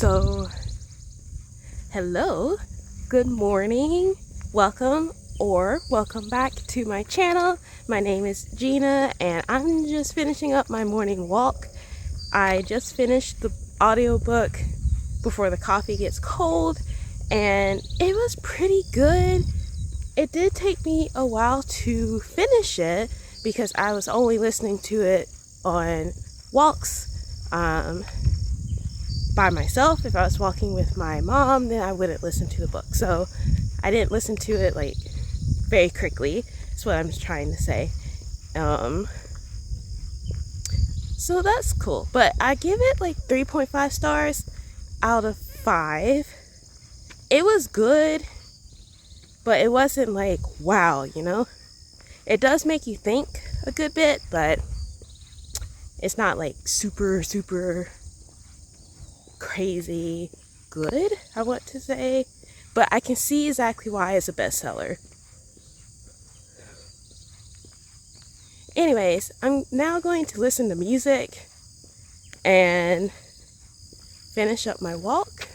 So, hello, good morning, welcome or welcome back to my channel. My name is Gina and I'm just finishing up my morning walk. I just finished the audiobook Before the Coffee Gets Cold and it was pretty good. It did take me a while to finish it because I was only listening to it on walks by myself. If I was walking with my mom, then I wouldn't listen to the book. So I didn't listen to it like very quickly. That's what I'm trying to say. So that's cool. But I give it like 3.5 stars out of 5. It was good, but it wasn't like wow, you know? It does make you think a good bit, but it's not like super crazy good, I want to say. But I can see exactly why it's a bestseller. Anyways, I'm now going to listen to music and finish up my walk.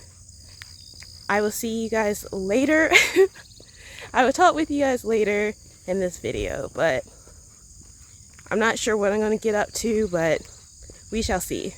I will see you guys later. I will talk with you guys later in this video, but I'm not sure what I'm going to get up to, but we shall see.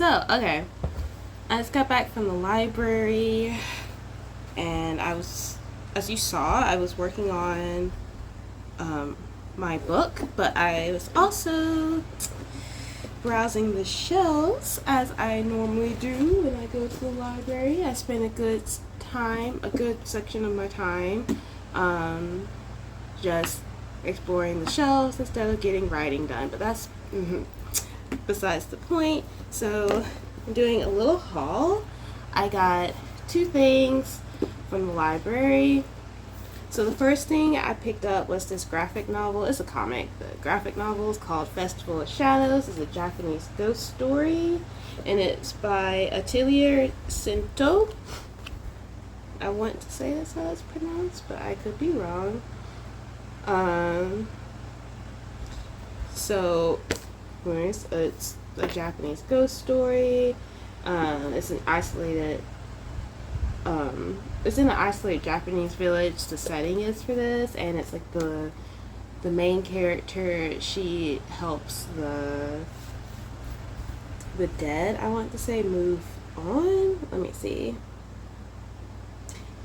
Okay, I just got back from the library, and as you saw, I was working on um, my book, but I was also browsing the shelves as I normally do when I go to the library. I spend a good section of my time, just exploring the shelves instead of getting writing done. But that's besides the point. So I'm doing a little haul. I got 2 things from the library. So the first thing I picked up was this graphic novel. It's a comic. The graphic novel is called Festival of Shadows. It's a Japanese ghost story, and it's by Atelier Sento. I want to say that's how it's pronounced, but I could be wrong. So it's a Japanese ghost story. It's an isolated it's in an isolated Japanese village. The setting is for this, and it's like the main character. She helps the dead, I want to say, move on. Let me see.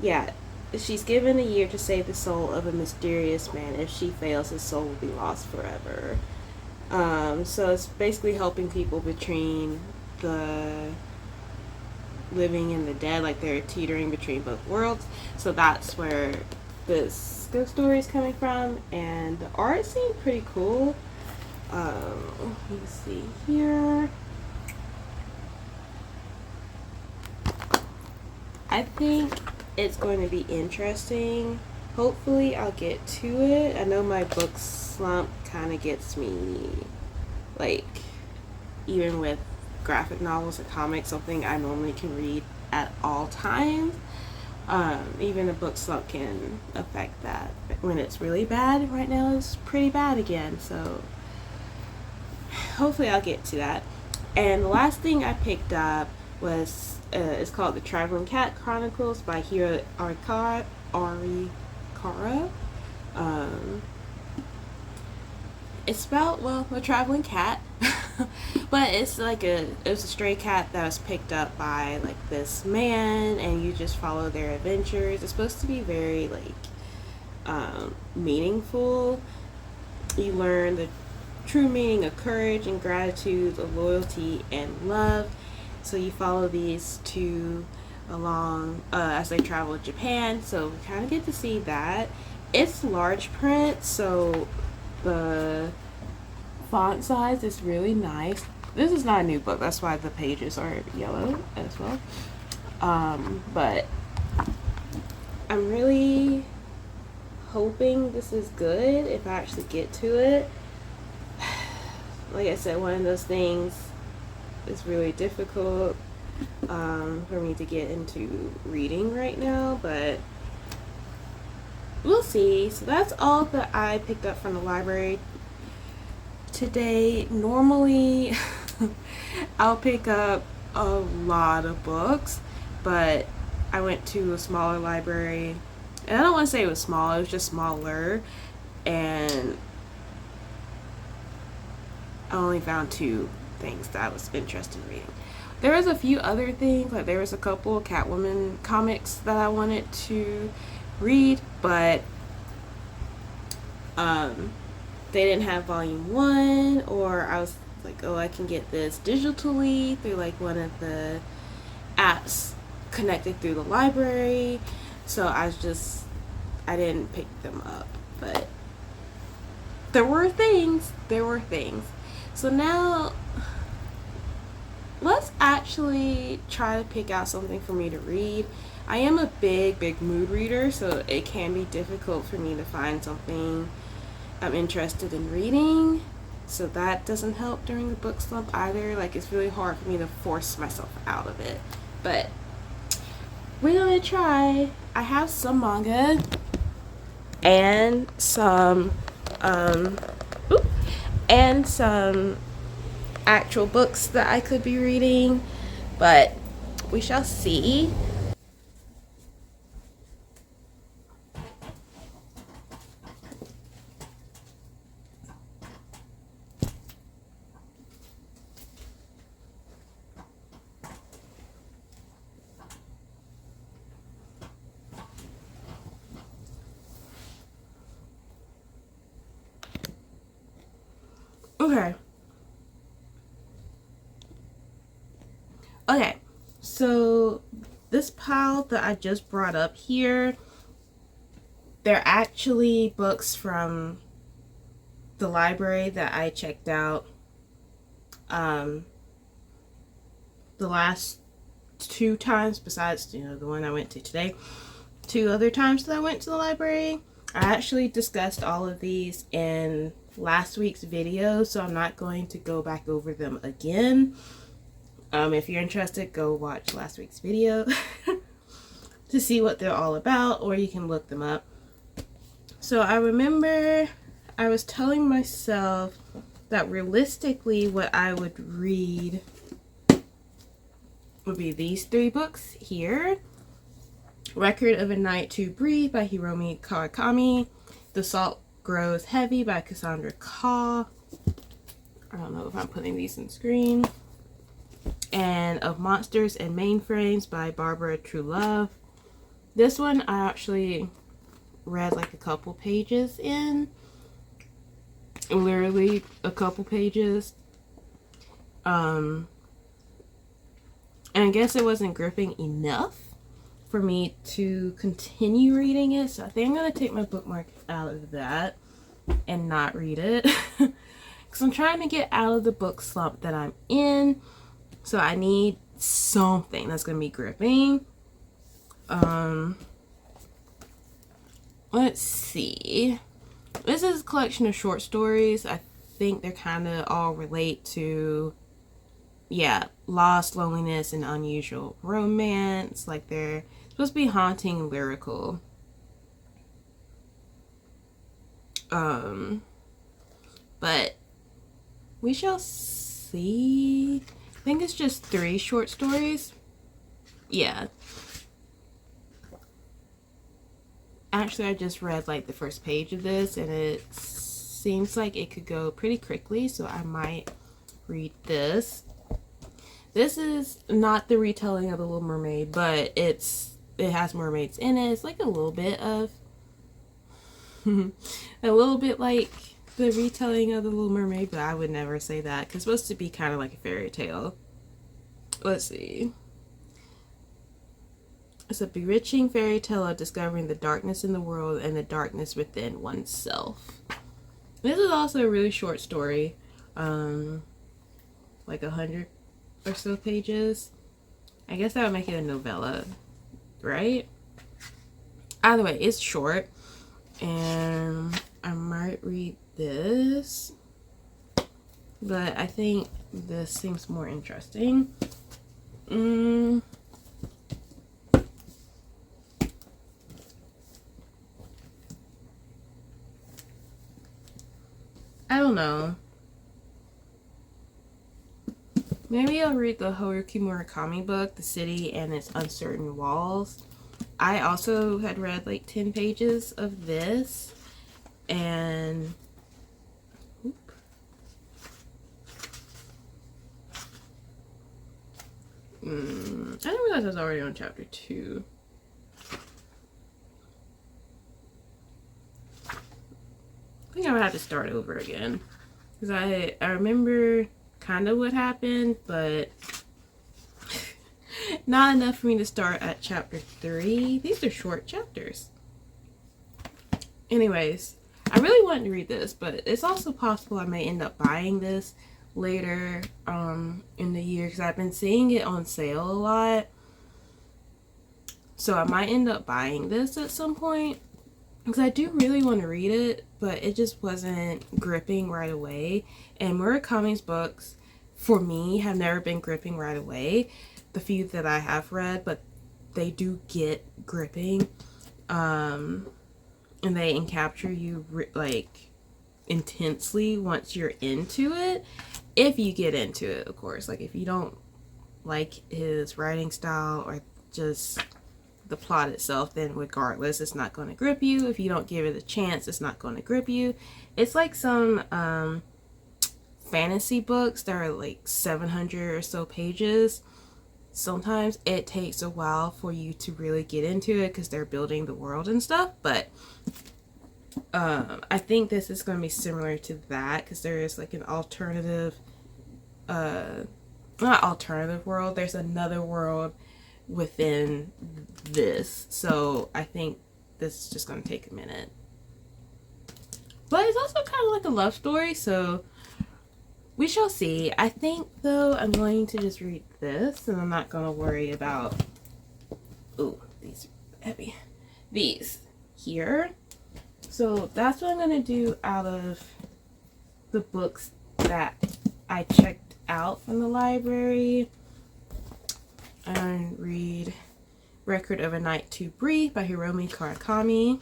Yeah, she's given a year to save the soul of a mysterious man. If she fails, his soul will be lost forever. So it's basically helping people between the living and the dead, like they're teetering between both worlds. So that's where this ghost story is coming from, and the art seemed pretty cool. Let me see here. I think it's going to be interesting. Hopefully I'll get to it. I know my book slump kind of gets me, like, even with graphic novels or comics, something I normally can read at all times. Even a book slump can affect that when it's really bad. Right now it's pretty bad again, so hopefully I'll get to that. And the last thing I picked up was it's called The Traveling Cat Chronicles by Hiro Arikara. It's about, well, a traveling cat. But it's like it was a stray cat that was picked up by like this man, and you just follow their adventures. It's supposed to be very like meaningful. You learn the true meaning of courage and gratitude, of loyalty and love. So you follow these 2 along as they travel to Japan. So we kind of get to see that. It's large print, so the font size is really nice. This is not a new book, that's why the pages are yellow as well. But I'm really hoping this is good if I actually get to it. Like I said, one of those things is really difficult for me to get into reading right now, but we'll see. So that's all that I picked up from the library today. Normally I'll pick up a lot of books, but I went to a smaller library, and I don't want to say it was small, it was just smaller, and I only found 2 things that I was interested in reading. There was a few other things, like there was a couple of Catwoman comics that I wanted to read, but they didn't have volume 1, or I was like, oh, I can get this digitally through like one of the apps connected through the library. So I didn't pick them up, but there were things. So now let's actually try to pick out something for me to read. I am a big mood reader, so it can be difficult for me to find something I'm interested in reading. So that doesn't help during the book slump either. Like, it's really hard for me to force myself out of it. But we're gonna try. I have some manga and some actual books that I could be reading, but we shall see. Okay. Okay, so this pile that I just brought up here, they're actually books from the library that I checked out the last 2 times, besides, you know, the one I went to today. 2 other times that I went to the library. I actually discussed all of these in last week's video, so I'm not going to go back over them again. If you're interested, go watch last week's video to see what they're all about, or you can look them up. So I remember I was telling myself that realistically what I would read would be these 3 books here. Record of a Night to Breathe by Hiromi Kawakami. The Salt Grows Heavy by Cassandra Khaw. I don't know if I'm putting these in screen. And Of Monsters and Mainframes by Barbara Truelove. This one I actually read like a couple pages in. Literally a couple pages. And I guess it wasn't gripping enough for me to continue reading it. So I think I'm going to take my bookmark out of that and not read it. Because I'm trying to get out of the book slump that I'm in. So I need something that's going to be gripping. Let's see. This is a collection of short stories. I think they're kind of all relate to, yeah, lost, loneliness, and unusual romance. Like they're supposed to be haunting and lyrical. But we shall see. I think it's just 3 short stories. Yeah. Actually, I just read like the first page of this, and it seems like it could go pretty quickly, so I might read this. This is not the retelling of The Little Mermaid, but it has mermaids in it. It's like a little bit of a little bit like the retelling of The Little Mermaid, but I would never say that because it's supposed to be kind of like a fairy tale. Let's see. It's a bewitching fairy tale of discovering the darkness in the world and the darkness within oneself. This is also a really short story, like 100 or so pages. I guess that would make it a novella, right? Either way, it's short, and I might read this, but I think this seems more interesting. I don't know. Maybe I'll read the Haruki Murakami book, The City and Its Uncertain Walls. I also had read like 10 pages of this, and I didn't realize I was already on chapter 2. I think I would have to start over again, because I remember kind of what happened, but not enough for me to start at chapter 3. These are short chapters. Anyways, I really wanted to read this, but it's also possible I may end up buying this later in the year, because I've been seeing it on sale a lot. So I might end up buying this at some point, because I do really want to read it, but it just wasn't gripping right away. And Murakami's books, for me, have never been gripping right away. The few that I have read, but they do get gripping. And they capture you like intensely once you're into it. If you get into it, of course. Like if you don't like his writing style or just the plot itself, then regardless, it's not going to grip you. If you don't give it a chance, it's not going to grip you. It's like some fantasy books that are like 700 or so pages. Sometimes it takes a while for you to really get into it because they're building the world and stuff, but I think this is going to be similar to that because there is like an alternative, not alternative world. There's another world within this. So I think this is just going to take a minute. But it's also kind of like a love story, so we shall see. I think, though, I'm going to just read this, and I'm not going to worry about... Ooh, these are heavy. These here. So that's what I'm going to do out of the books that I checked out from the library. And read Record of a Night Too Brief by Hiromi Karakami.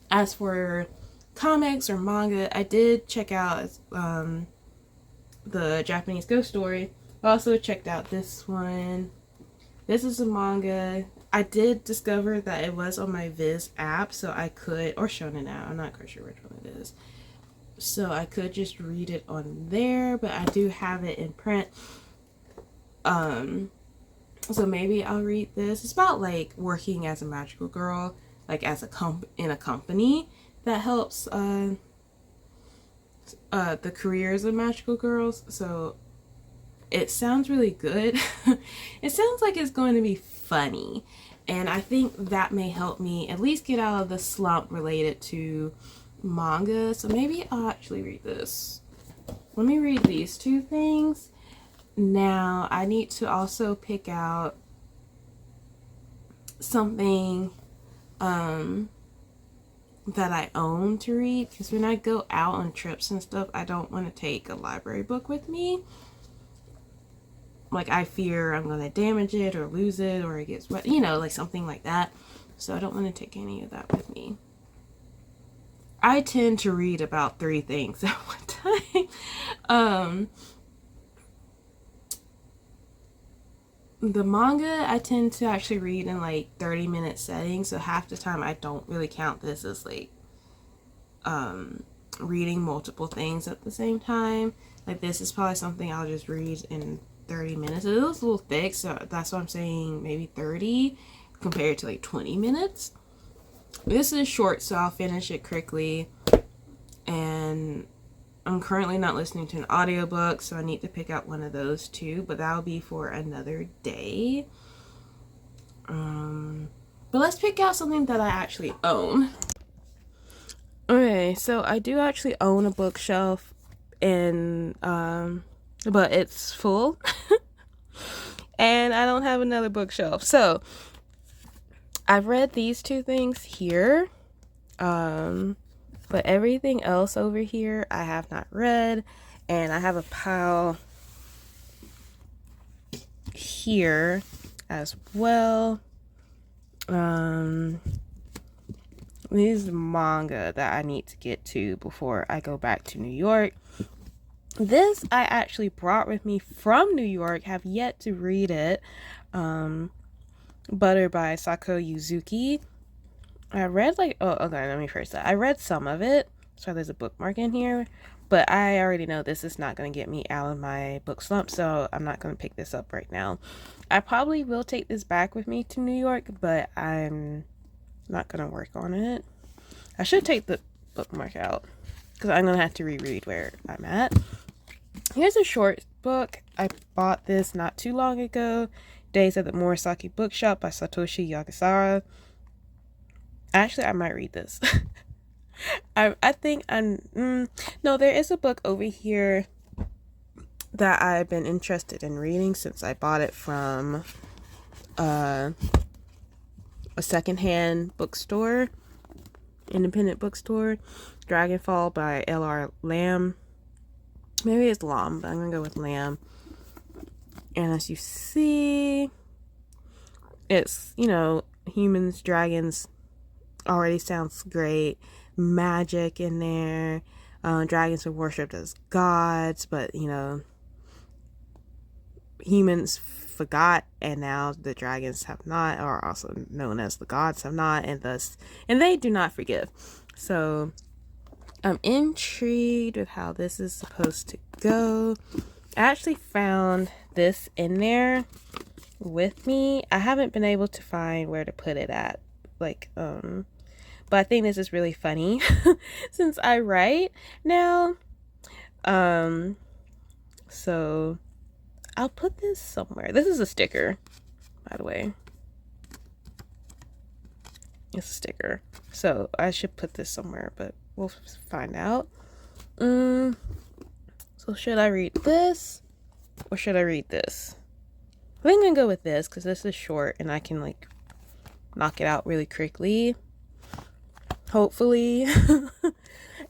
As for comics or manga, I did check out the Japanese Ghost Story. I also checked out this one. This is a manga. I did discover that it was on my Viz app, so I could, or Shonen app, I'm not quite sure which one it is. So I could just read it on there, but I do have it in print. So maybe I'll read this. It's about like working as a magical girl, like as a in a company that helps the careers of magical girls. So it sounds really good. It sounds like it's going to be funny, and I think that may help me at least get out of the slump related to manga. So maybe I'll actually read this. Let me read these two things. Now I need to also pick out something that I own to read, because when I go out on trips and stuff, I don't want to take a library book with me. Like, I fear I'm going to damage it or lose it or it gets wet, you know, like something like that. So I don't want to take any of that with me. I tend to read about 3 things at one time. The manga I tend to actually read in like 30-minute settings, so half the time I don't really count this as like reading multiple things at the same time. Like, this is probably something I'll just read in 30 minutes. It was a little thick, so that's what I'm saying, maybe 30 compared to like 20 minutes. This is short, so I'll finish it quickly. And I'm currently not listening to an audiobook, so I need to pick out one of those too, but that'll be for another day. But let's pick out something that I actually own. Okay, so I do actually own a bookshelf, and but it's full. And I don't have another bookshelf. So I've read these 2 things here. But everything else over here I have not read, and I have a pile here as well. These manga that I need to get to before I go back to New York. This I actually brought with me from New York, have yet to read it. Butter by Sako Yuzuki. I read like, oh, okay, let me first say, I read some of it. So there's a bookmark in here, but I already know this is not going to get me out of my book slump, so I'm not going to pick this up right now. I probably will take this back with me to New York, but I'm not going to work on it. I should take the bookmark out, because I'm going to have to reread where I'm at. Here's a short book. I bought this not too long ago. Days at the Murasaki Bookshop by Satoshi Yagasara. Actually, I might read this. I think no, there is a book over here that I've been interested in reading since I bought it from a secondhand bookstore, independent bookstore. Dragonfall by L.R. Lamb. Maybe it's Lam, but I'm gonna go with Lamb. And as you see, it's, you know, humans, dragons. Already sounds great. Magic in there. Dragons were worshipped as gods, but, you know, humans forgot, and now the dragons have not, or also known as the gods have not, and they do not forgive. So I'm intrigued with how this is supposed to go. I actually found this in there. with me. I haven't been able to find where to put it at. Like, but I think this is really funny since I write now. So I'll put this somewhere. This is a sticker, by the way. It's a sticker. So I should put this somewhere, but we'll find out. So should I read this or should I read this? I think I'm gonna go with this because this is short and I can like knock it out really quickly. Hopefully.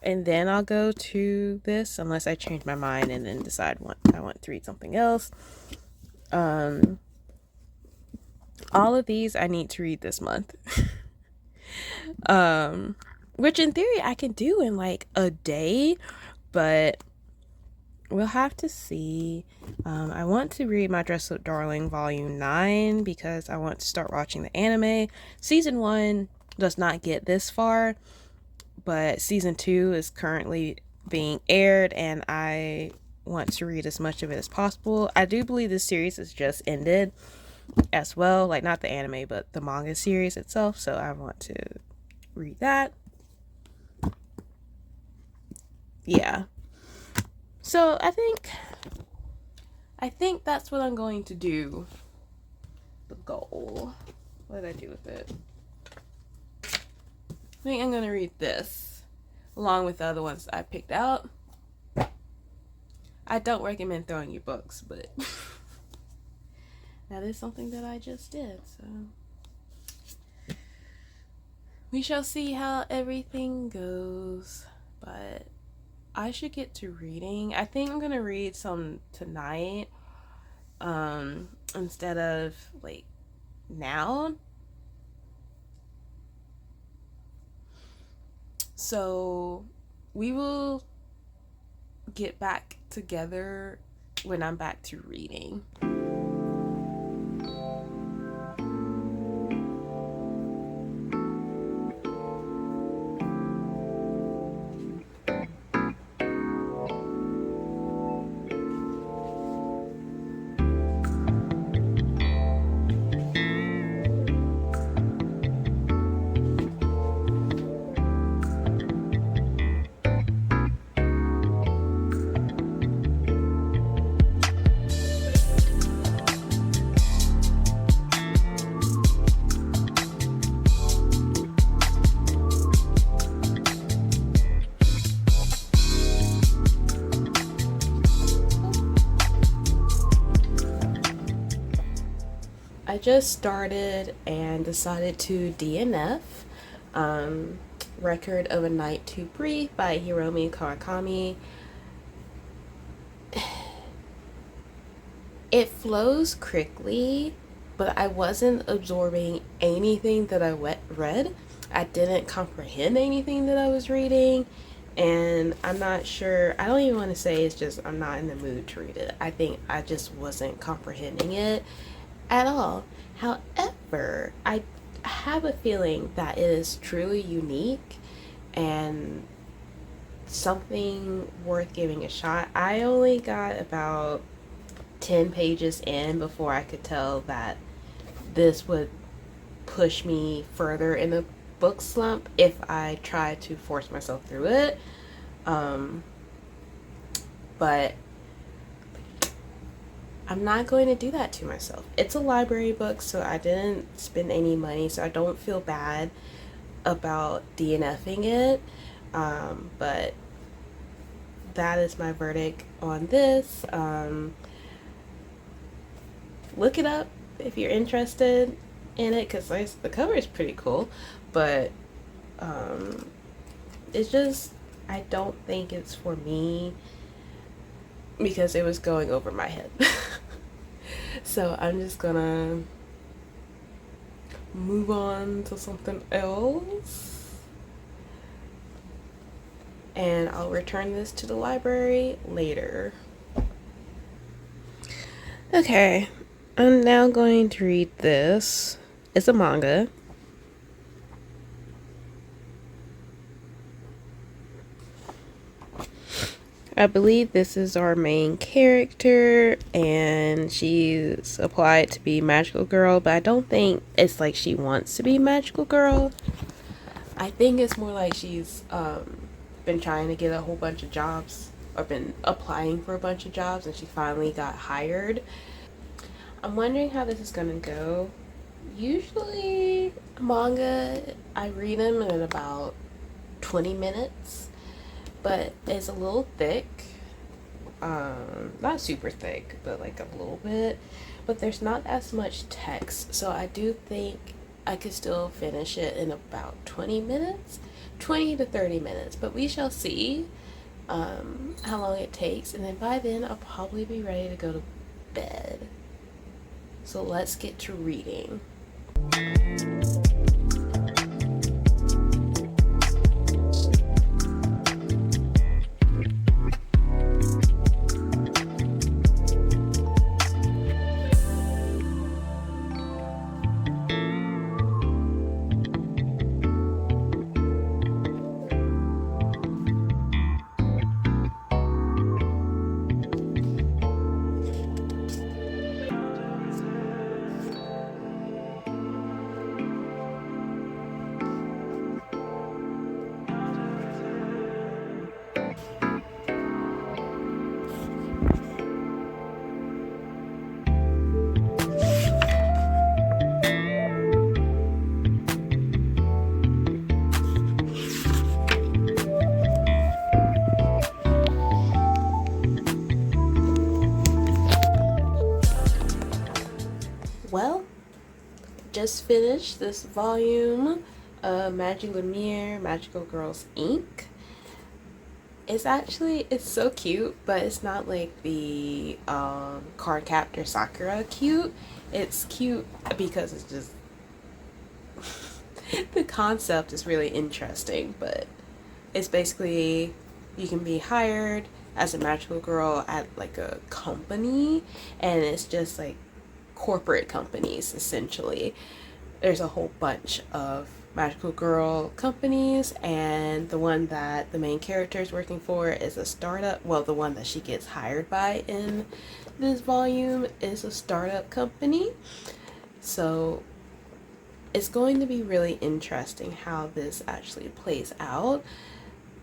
And then I'll go to this unless I change my mind and then decide I want to read something else. All of these I need to read this month. Which in theory I can do in like a day, but we'll have to see. I want to read My Dress Up Darling Volume 9 because I want to start watching the anime. Season 1 does not get this far, but Season 2 is currently being aired and I want to read as much of it as possible. I do believe this series has just ended as well, like not the anime but the manga series itself, so I want to read that. Yeah, so I think that's what I'm going to do. The goal, what did I do with it? I think I'm gonna read this along with the other ones I picked out. I don't recommend throwing your books, but that is something that I just did, so we shall see how everything goes. But I should get to reading. I think I'm gonna read some tonight instead of like now. So we will get back together when I'm back to reading. I just started and decided to DNF Record of a Night to Breathe by Hiromi Kawakami. It flows quickly, but I wasn't absorbing anything that I read. I didn't comprehend anything that I was reading, and I'm not sure. I don't even want to say it's just I'm not in the mood to read it. I think I just wasn't comprehending it at all. However, I have a feeling that it is truly unique and something worth giving a shot. I only got about 10 pages in before I could tell that this would push me further in the book slump if I tried to force myself through it. But I'm not going to do that to myself. It's a library book, so I didn't spend any money, so I don't feel bad about DNFing it. But that is my verdict on this. Look it up if you're interested in it, because the cover is pretty cool, but it's just, I don't think it's for me because it was going over my head. So I'm just gonna move on to something else, and I'll return this to the library later. Okay, I'm now going to read this. It's a manga. I believe this is our main character, and she's applied to be Magical Girl, but I don't think it's like she wants to be Magical Girl. I think it's more like she's been trying to get a whole bunch of jobs, or been applying for a bunch of jobs, and she finally got hired. I'm wondering how this is gonna go. Usually manga, I read them in about 20 minutes, but it's a little thick. Not super thick, but like a little bit. But there's not as much text, so I do think I could still finish it in about 20 minutes, 20 to 30 minutes. But we shall see how long it takes, and then by then I'll probably be ready to go to bed. So let's get to reading. Well, just finished this volume of Magic Lumiere, Magical Girls Inc. It's so cute, but it's not like the card captor Sakura cute. It's cute because it's just the concept is really interesting, but it's basically you can be hired as a magical girl at like a company, and it's just like corporate companies essentially. There's a whole bunch of magical girl companies, and the one that the main character is working for is a startup. Well, the one that she gets hired by in this volume is a startup company. So it's going to be really interesting how this actually plays out.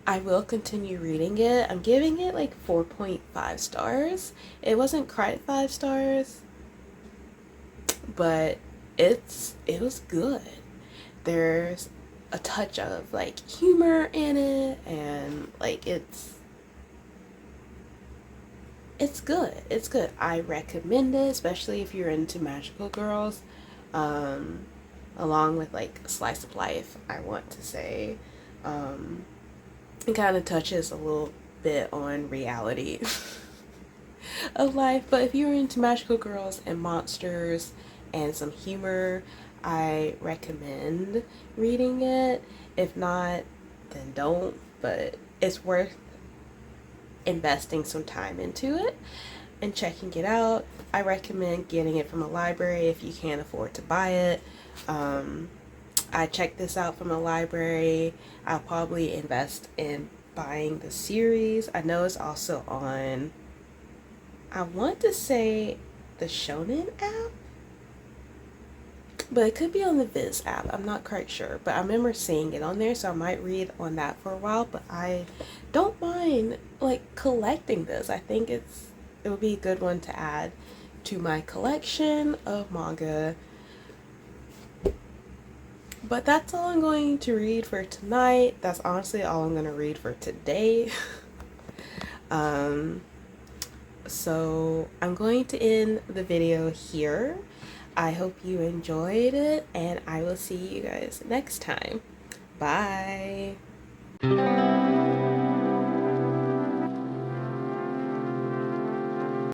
I will continue reading it. I'm giving it like 4.5 stars. It wasn't quite 5 stars, but it was good. There's a touch of like humor in it, and like it's good. It's good. I recommend it, especially if you're into magical girls. Along with like slice of life, I want to say. It kind of touches a little bit on reality of life, but if you're into magical girls and monsters and some humor, I recommend reading it. If not, then don't, but it's worth investing some time into it and checking it out. I recommend getting it from a library if you can't afford to buy it. I checked this out from a library. I'll probably invest in buying the series. I know it's also on, I want to say, the Shonen app, but it could be on the Viz app. I'm not quite sure, but I remember seeing it on there, so I might read on that for a while. But I don't mind like collecting this. I think it would be a good one to add to my collection of manga. But that's all I'm going to read for tonight. That's honestly all I'm going to read for today. So I'm going to end the video here. I hope you enjoyed it, and I will see you guys next time. Bye.